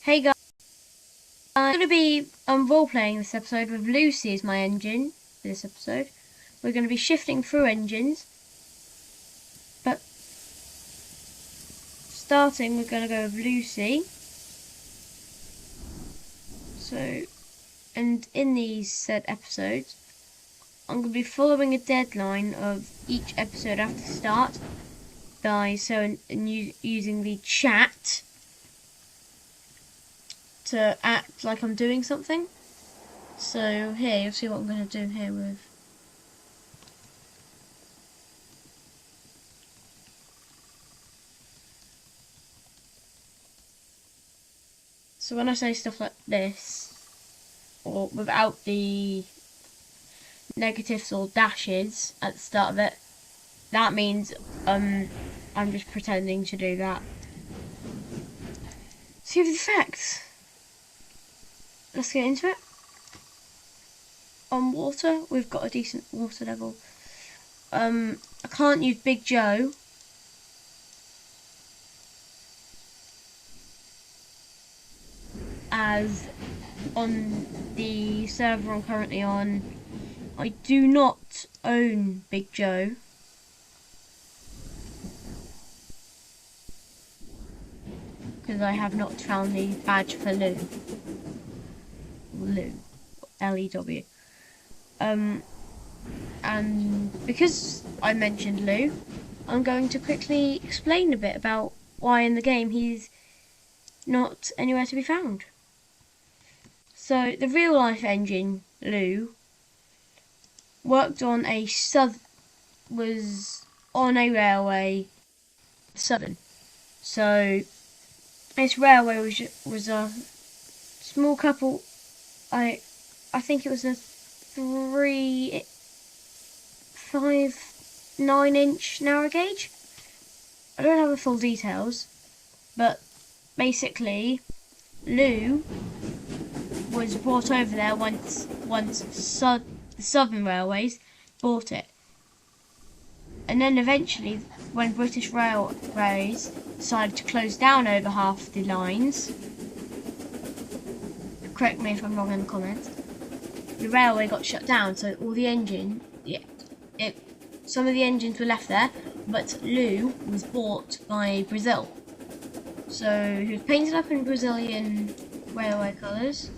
Hey guys, I'm going to be role-playing this episode with Lucy as my engine for this episode. We're going to be shifting through engines, but starting we're going to go with Lucy. So, and in these said episodes, I'm going to be following a deadline of each episode I have to start by using the chat to act like I'm doing something. So here, you'll see what I'm going to do here with. So when I say stuff like this, or without the negatives or dashes at the start of it, that means I'm just pretending to do that. See the facts. Let's get into it. On water, we've got a decent water level. I can't use Big Joe. As on the server I'm currently on, I do not own Big Joe. Because I have not found the badge for Lou. Lou. L-E-W. And because I mentioned Lou, I'm going to quickly explain a bit about why in the game he's not anywhere to be found. So the real life engine, Lou, worked on was on a railway, Southern. So this railway was a small couple. I think it was a 9-inch narrow gauge. I don't have the full details, but basically, Lou was brought over there once the Southern Railways bought it, and then eventually, when British Railways decided to close down over half the lines, correct me if I'm wrong in the comments, the railway got shut down, so all the some of the engines were left there, but Lou was bought by Brazil. So he was painted up in Brazilian railway colours,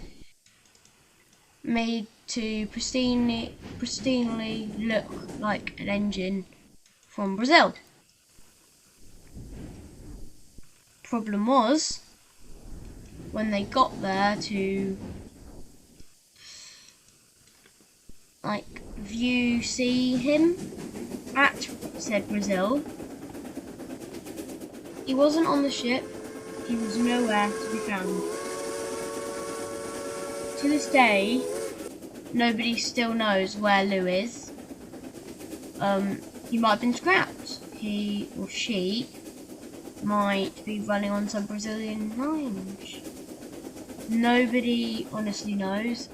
made to pristinely look like an engine from Brazil. Problem was, when they got there to see him at said Brazil, he wasn't on the ship. He was nowhere to be found. To this day, nobody still knows where Lou is. He might have been scrapped. He or she might be running on some Brazilian range. Nobody honestly knows.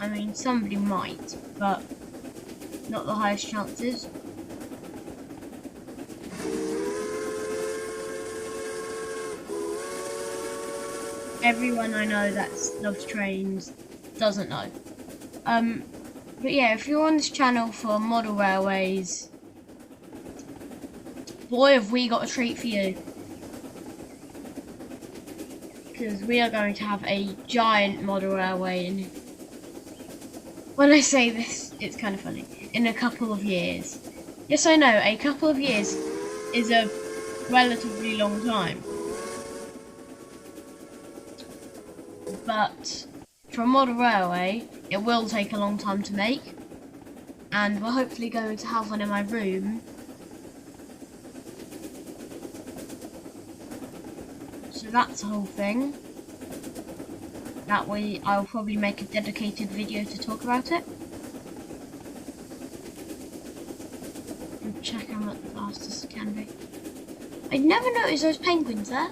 I mean, somebody might, but not the highest chances. Everyone I know that loves trains doesn't know. But yeah, if you're on this channel for model railways, boy have we got a treat for you. Because we are going to have a giant model railway in, when I say this, it's kind of funny, in a couple of years. Yes, I know, a couple of years is a relatively long time. But for a model railway, it will take a long time to make, and we're hopefully going to have one in my room. So that's the whole thing. That way I'll probably make a dedicated video to talk about it. And check how much fast this can be. I never noticed those penguins there.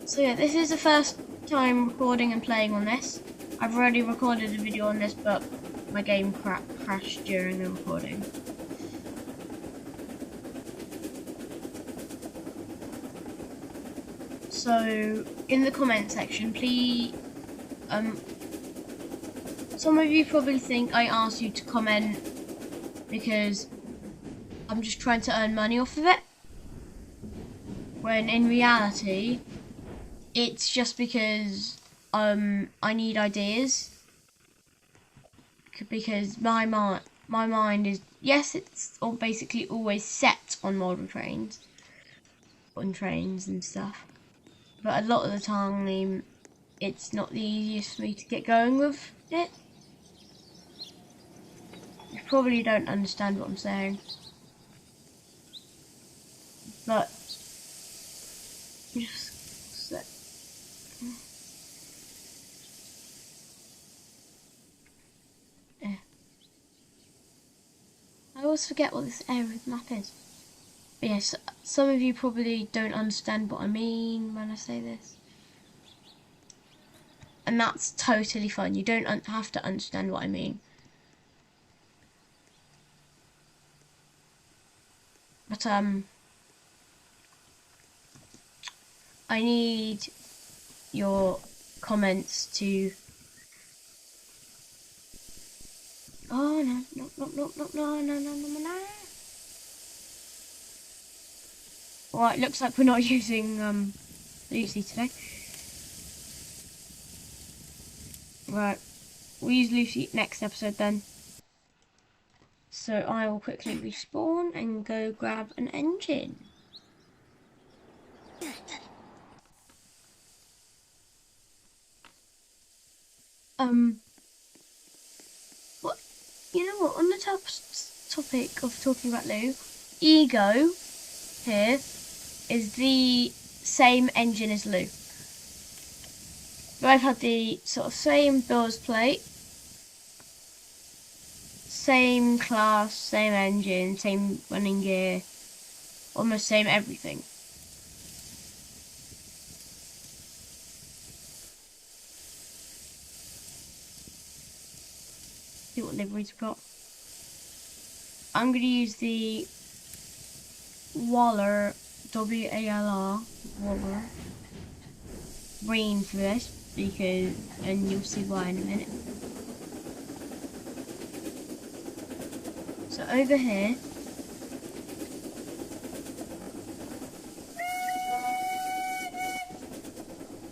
So yeah, this is the first time recording and playing on this. I've already recorded a video on this, but my game crashed during the recording. So in the comment section, please, some of you probably think I asked you to comment because I'm just trying to earn money off of it, when in reality it's just because I need ideas, because my mind is, yes, it's all basically always set on model trains, on trains and stuff, but a lot of the time it's not the easiest for me to get going with it. You probably don't understand what I'm saying, but just so. I always forget what this area map is. But yes, some of you probably don't understand what I mean when I say this. And that's totally fine. You don't have to understand what I mean. But I need your comments to... Oh no. Right, looks like we're not using Lucy today. Right, we'll use Lucy next episode then. So I will quickly respawn and go grab an engine. What? You know what? On the topic of talking about Lou, Ego here is the same engine as Lou. Both had the sort of same build plate, same class, same engine, same running gear, almost same everything. See what liveries we've got. I'm going to use the walr, W-A-L-R, walr, green for this, because, and you'll see why in a minute. So over here,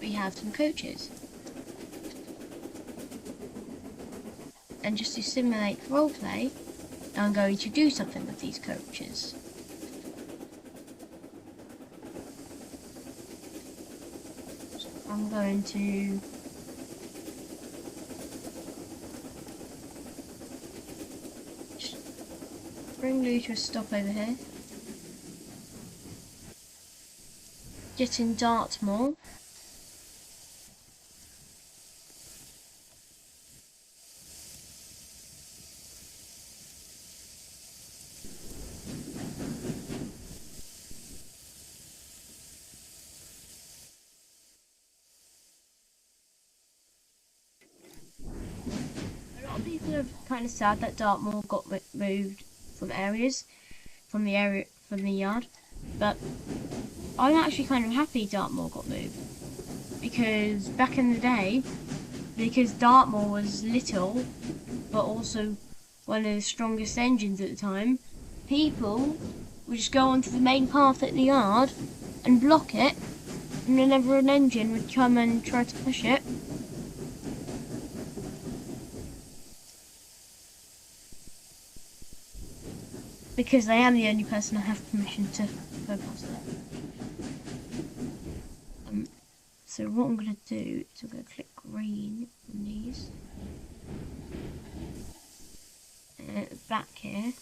we have some coaches. And just to simulate roleplay, I'm going to do something with these coaches. So I'm going to bring Lou to a stop over here. Get in Dartmoor. A lot of people are kind of sad that Dartmoor got moved from the yard, but I'm actually kind of happy Dartmoor got moved, because back in the day, because Dartmoor was little but also one of the strongest engines at the time, people would just go onto the main path at the yard and block it, and whenever an engine would come and try to push it, because I am the only person I have permission to go past it. So what I'm going to do is I'm going to click green on these. Back here.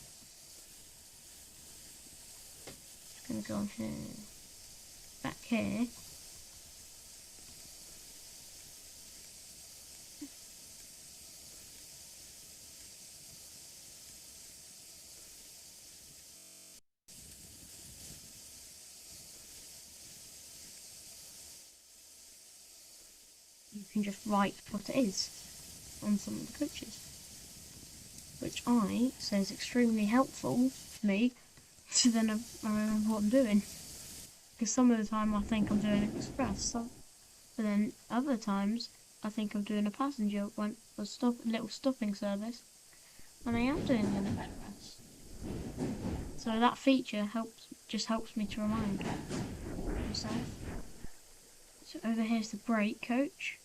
Just going to go on here. Back here. You can just write what it is on some of the coaches, which I say is extremely helpful for me, so then I remember what I'm doing. Because some of the time I think I'm doing express, but then other times I think I'm doing a passenger one, a little stopping service, and I am doing an express. So that feature just helps me to remind myself. So over here's the brake coach.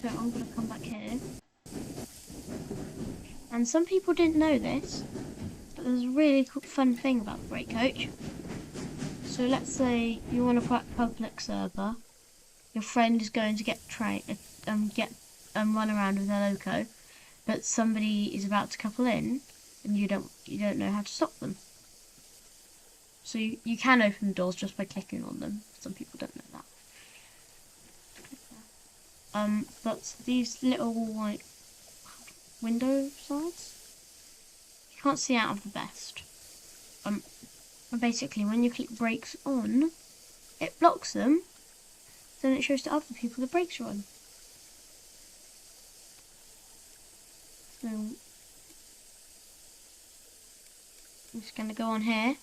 So I'm going to come back here. And some people didn't know this, but there's a really fun thing about the brake coach. So let's say you're on a public server, your friend is going to run around with their loco, but somebody is about to couple in, and you don't know how to stop them. So you can open the doors just by clicking on them. Some people don't know that. But these little like window sides, you can't see out of the best. Basically, when you click brakes on, it blocks them. Then it shows to other people the brakes are on. So I'm just going to go on here.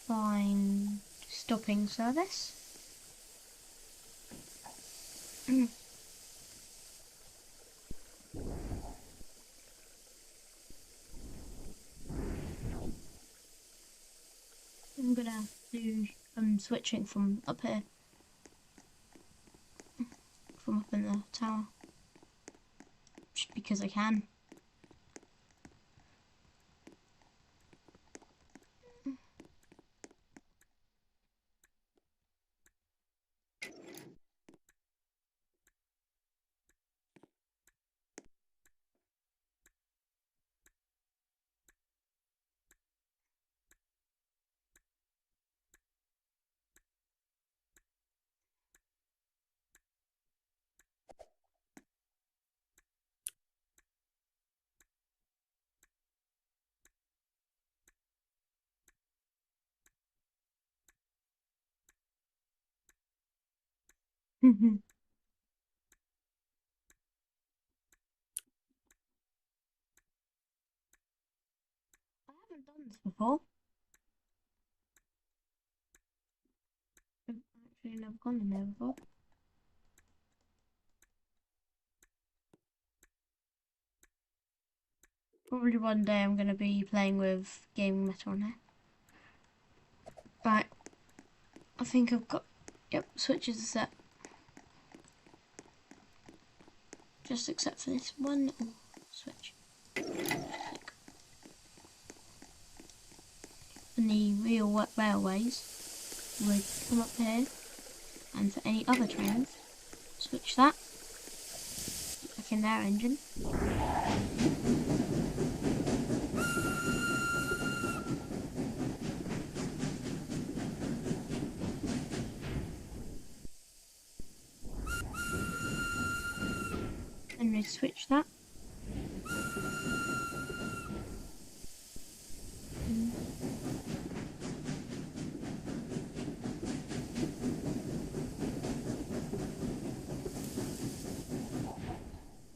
Find stopping service. I'm gonna do switching from up here, from up in the tower, just because I can. I haven't done this before. I've actually never gone in there before. Probably one day I'm going to be playing with gaming meta on here. Right, I think I've got, yep, switches are set. Just except for this one little switch. Click. And the real railways would come up here, and for any other trains, switch that, back in their engine. And we switch that.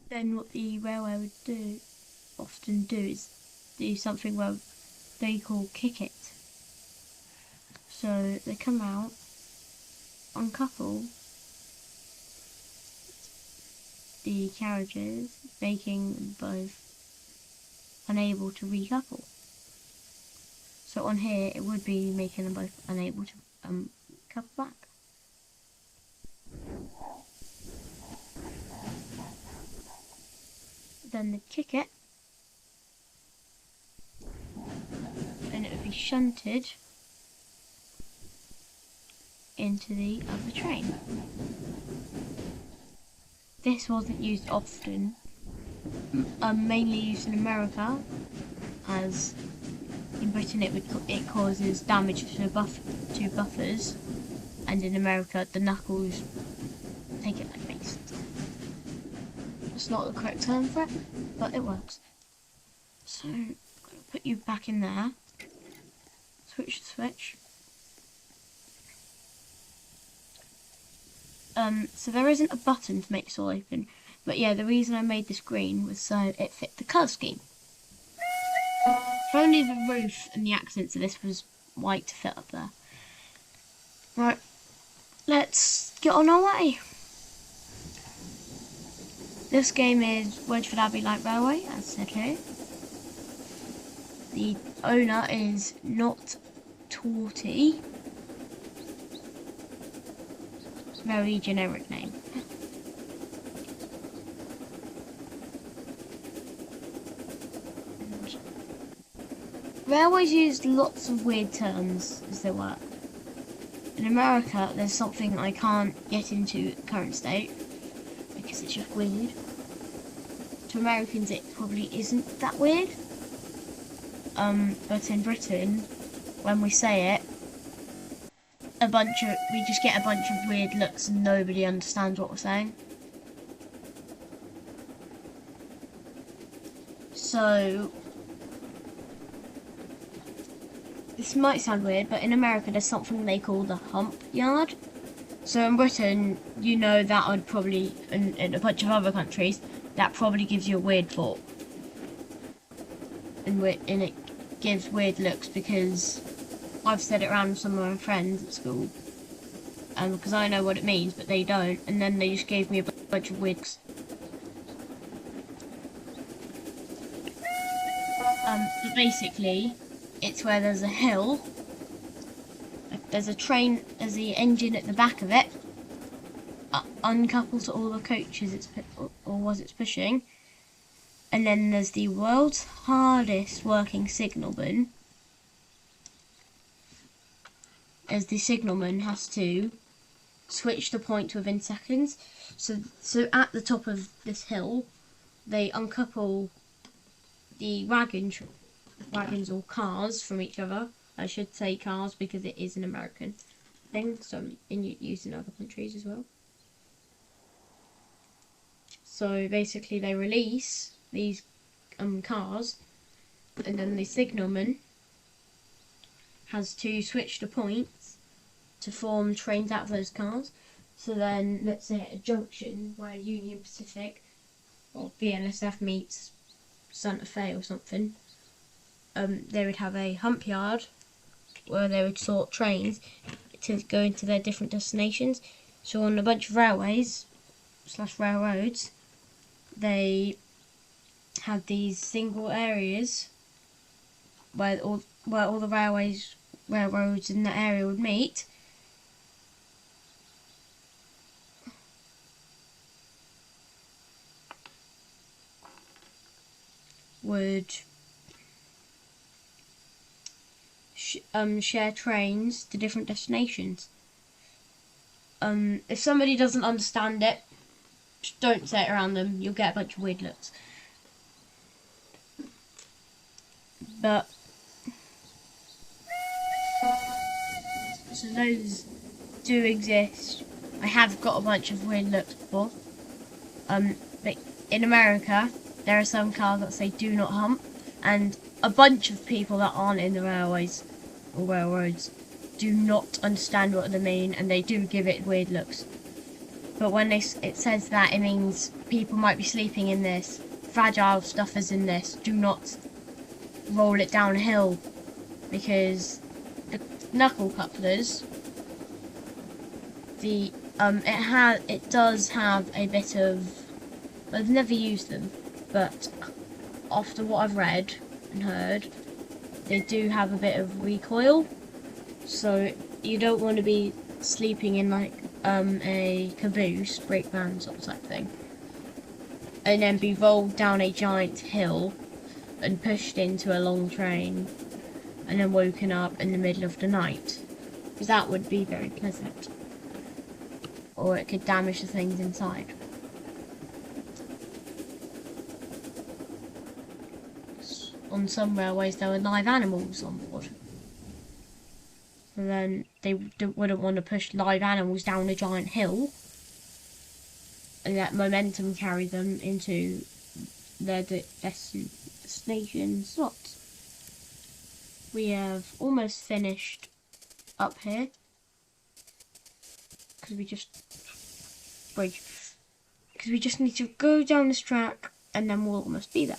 Then what the railway would often do is do something where they call kick it. So they come out, uncouple the carriages, making them both unable to recouple. So on here it would be making them both unable to couple back. Then they kick it, and it would be shunted into the other train. This wasn't used often, mainly used in America, as in Britain it causes damage to buffers, and in America the knuckles take it like base. It's not the correct term for it, but it works. So I'm going to put you back in there. Switch the switch. So there isn't a button to make this all open, but yeah, the reason I made this green was so it fit the colour scheme. If only the roof and the accents of this was white to fit up there. Right, let's get on our way. This game is Wedgeford Abbey Light Railway, as said here. The owner is not Torty. It's a very generic name. Railways use lots of weird terms as they work. In America, there's something I can't get into at the current state because it's just weird. To Americans, it probably isn't that weird. But in Britain, when we say it, we just get a bunch of weird looks and nobody understands what we're saying. So, this might sound weird, but in America there's something they call the hump yard. So in Britain, you know that would probably, in a bunch of other countries, that probably gives you a weird thought. And it gives weird looks because I've said it around with some of my friends at school. Because I know what it means, but they don't. And then they just gave me a bunch of weird looks. But basically, it's where there's a hill, there's a train, there's the engine at the back of it, uncoupled to all the coaches it's pushing, and then there's the world's hardest working signalman, as the signalman has to switch the point within seconds. So at the top of this hill, they uncouple the wagons or cars from each other. I should say cars because it is an American thing, so used in other countries as well. So basically they release these cars, and then the signalman has to switch the points to form trains out of those cars. So then, let's say at a junction where Union Pacific or BNSF meets Santa Fe or something, they would have a hump yard where they would sort trains to go into their different destinations. So on a bunch of railways / railroads, they had these single areas where all the railroads in that area would meet. Would share trains to different destinations. If somebody doesn't understand it, just don't say it around them, you'll get a bunch of weird looks. But so those do exist. I have got a bunch of weird looks before. But in America, there are some cars that say do not hump, and a bunch of people that aren't in the railways or railroads do not understand what they mean, and they do give it weird looks. But when it says that, it means people might be sleeping in this, fragile stuff is in this, do not roll it down a hill, because the knuckle couplers, it does have a bit of, I've never used them, but after what I've read and heard, they do have a bit of recoil, so you don't want to be sleeping in like a caboose, brake van sort of type thing, and then be rolled down a giant hill and pushed into a long train and then woken up in the middle of the night, because that would be very pleasant, or it could damage the things inside. On some railways there were live animals on board, and then they wouldn't want to push live animals down a giant hill and let momentum carry them into their destination slots. We have almost finished up here because we just need to go down this track and then we'll almost be there.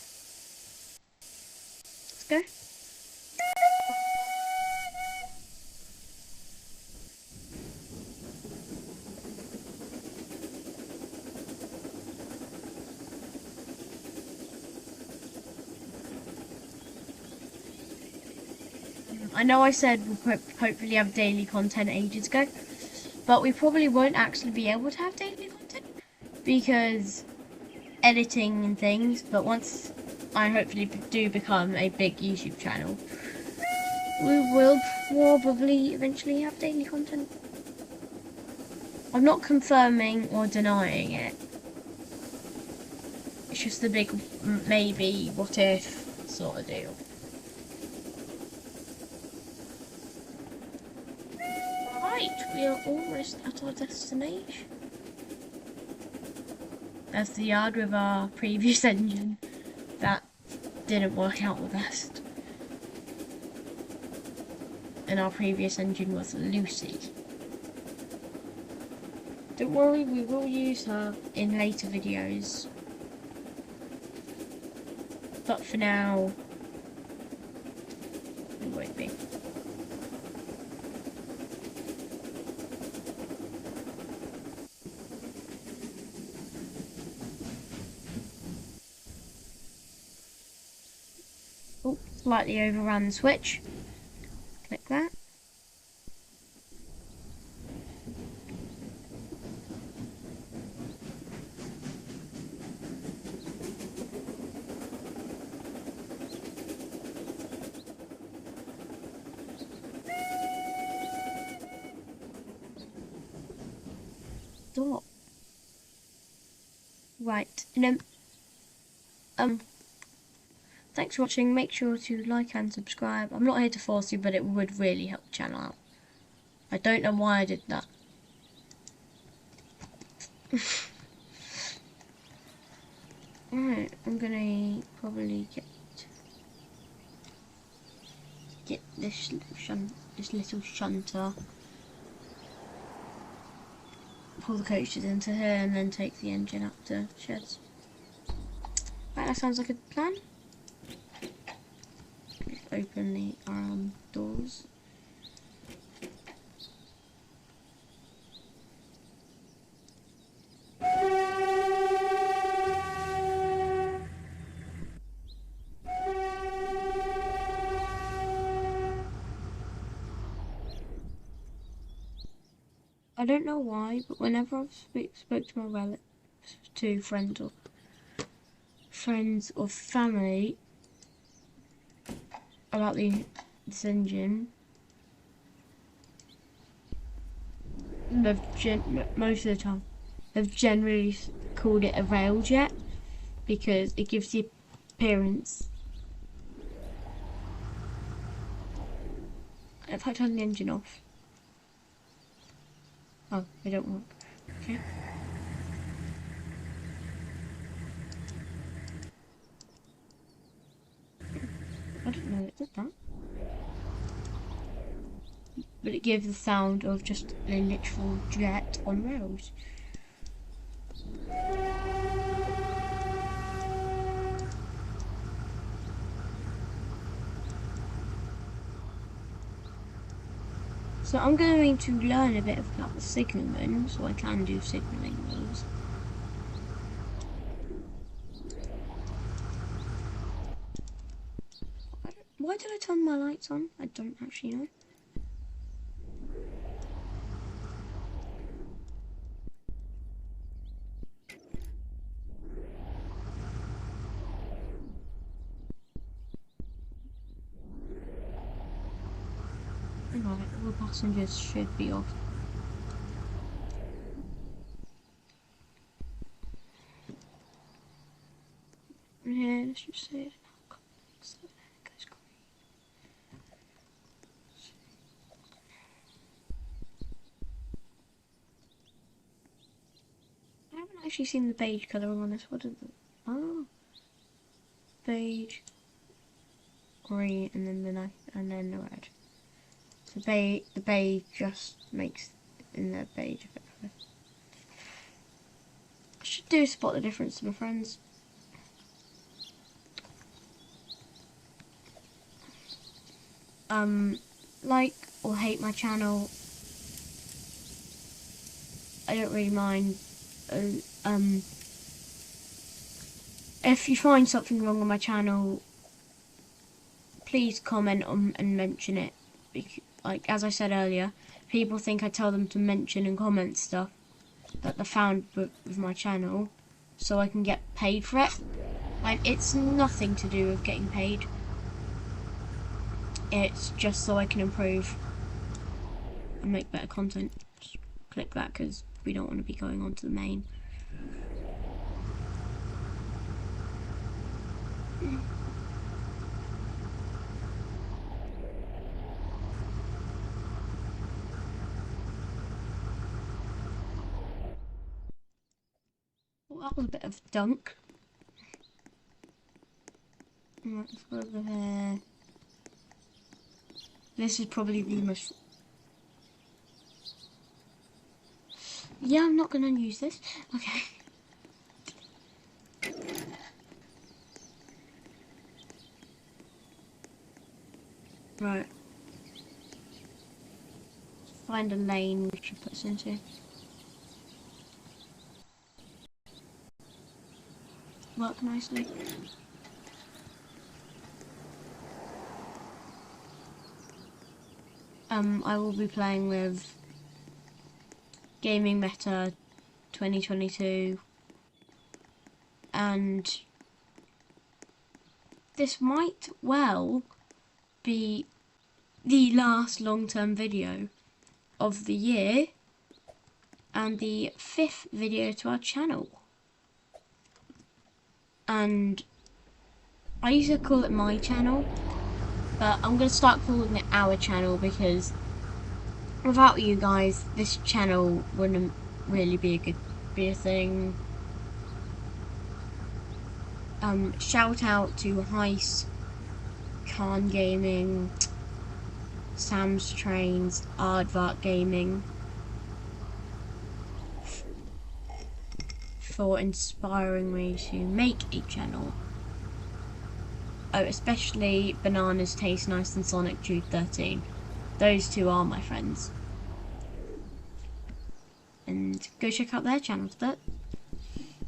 Let's go. I know I said we'll hopefully have daily content ages ago, but we probably won't actually be able to have daily content because editing and things. But once I hopefully do become a big YouTube channel, we will probably eventually have daily content. I'm not confirming or denying it. It's just a big maybe, what if sort of deal. Right, we are almost at our destination. That's the yard with our previous engine. That didn't work out the best. And our previous engine was Lucy. Don't worry, we will use her in later videos. But for now, it won't be. Oh, slightly overran the switch. Click that. Stop. Right, thanks for watching. Make sure to like and subscribe. I'm not here to force you, but it would really help the channel out. I don't know why I did that. Alright, I'm gonna probably get this little shunter. Pull the coaches into here and then take the engine up to sheds. Right, that sounds like a plan. Just open the doors. I don't know why, but whenever I've spoke to my relatives, to friends or family about this engine, most of the time they've generally called it a railjet because it gives the appearance. If I turn the engine off. Oh, they don't work. Okay. I didn't know it did that. But it gives the sound of just a literal jet on rails. So I'm going to learn a bit about the signalman, so I can do signalling moves. Why did I turn my lights on? I don't actually know. Right, all the passengers should be off. Yeah, let's just say it. I haven't actually seen the beige colouring on this. What is it? Oh, beige, green, and then the red. So the beige just makes in the beige effectively. I should do spot the difference to my friends. Like or hate my channel. I don't really mind. If you find something wrong on my channel, please comment on and mention it. like as I said earlier, people think I tell them to mention and comment stuff that they found with my channel so I can get paid for it. Like, it's nothing to do with getting paid. It's just so I can improve and make better content. Just click that because we don't want to be going on to the main. Well, that was a bit of dunk. Let's go over here. This is probably the most... Yeah, I'm not going to use this. Okay. Right. Find a lane we should put us into. Work nicely. I will be playing with Gaming Meta 2022, and this might well be the last long-term video of the year and the 5th video to our channel. And I used to call it my channel, but I'm going to start calling it our channel because without you guys, this channel wouldn't really be a thing. Shout out to Heist, Khan Gaming, Sam's Trains, Aardvark Gaming for inspiring me to make a channel. Oh, especially Bananas Taste Nice and Sonic Jude 13. Those two are my friends. And go check out their channels. That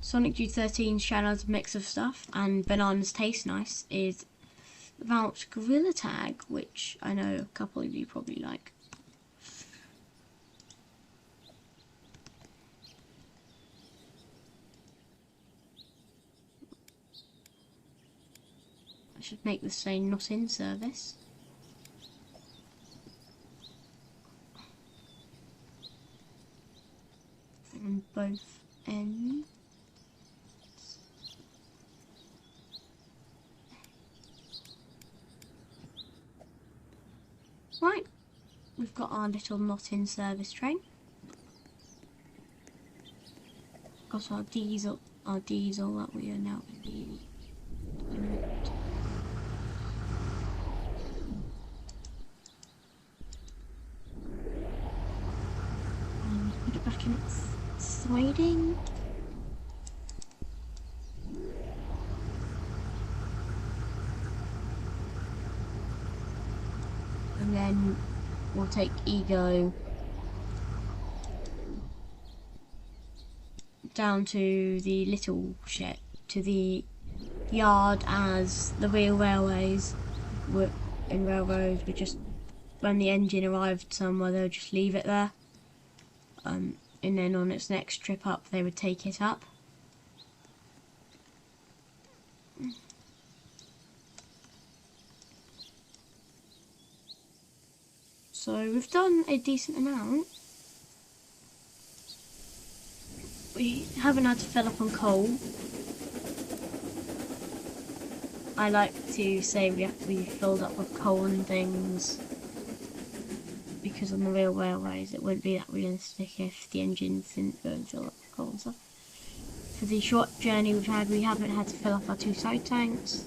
Sonic Jude 13's channel is a mix of stuff, and Bananas Taste Nice is about Gorilla Tag, which I know a couple of you probably like. I should make this say not in service. On both ends. Right, we've got our little not in service train. Got our diesel that we are now in. And put it back in its siding. And then we'll take Ego down to the little shed, to the yard, as the real railways were in railroads were just, when the engine arrived somewhere, they'll just leave it there. And then on its next trip up they would take it up. So we've done a decent amount. We haven't had to fill up on coal. I like to say we have to be filled up with coal and things, because on the real railways it wouldn't be that realistic if the engines didn't go and fill up with coal and stuff. For the short journey we've had, we haven't had to fill up our 2 side tanks.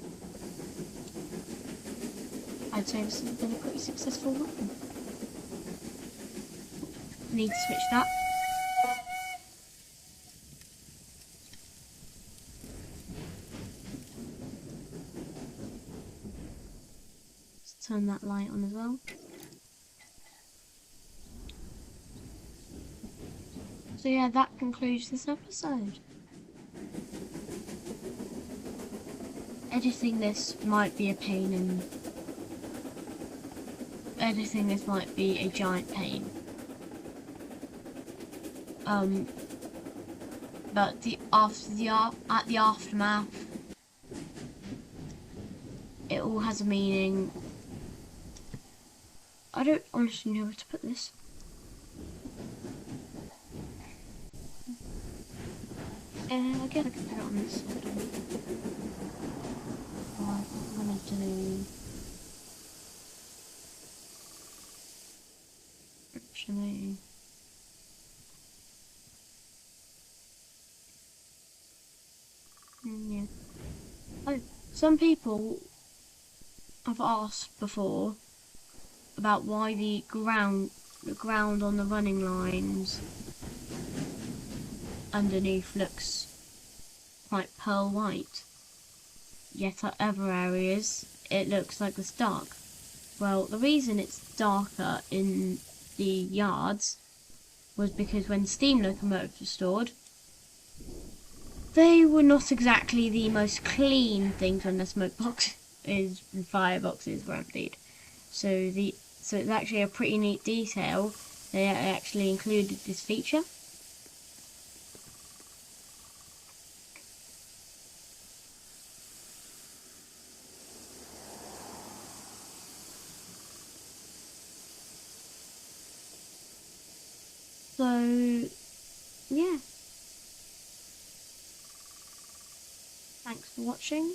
I'd say this has been a pretty successful run. Need to switch that. Let's turn that light on as well. So yeah, that concludes this episode. Editing this might be a pain editing this might be a giant pain. But at the aftermath, it all has a meaning. I don't honestly know where to put this. I guess I can put it on this side. Right, I'm gonna do. Actually. Yeah. Oh, some people have asked before about why the ground on the running lines underneath looks quite pearl white, yet at other areas it looks like it's dark. Well, the reason it's darker in the yards was because when steam locomotives were stored, they were not exactly the most clean things when the smoke boxes and fireboxes were emptied. So it's actually a pretty neat detail. They actually included this feature. So, yeah. Thanks for watching.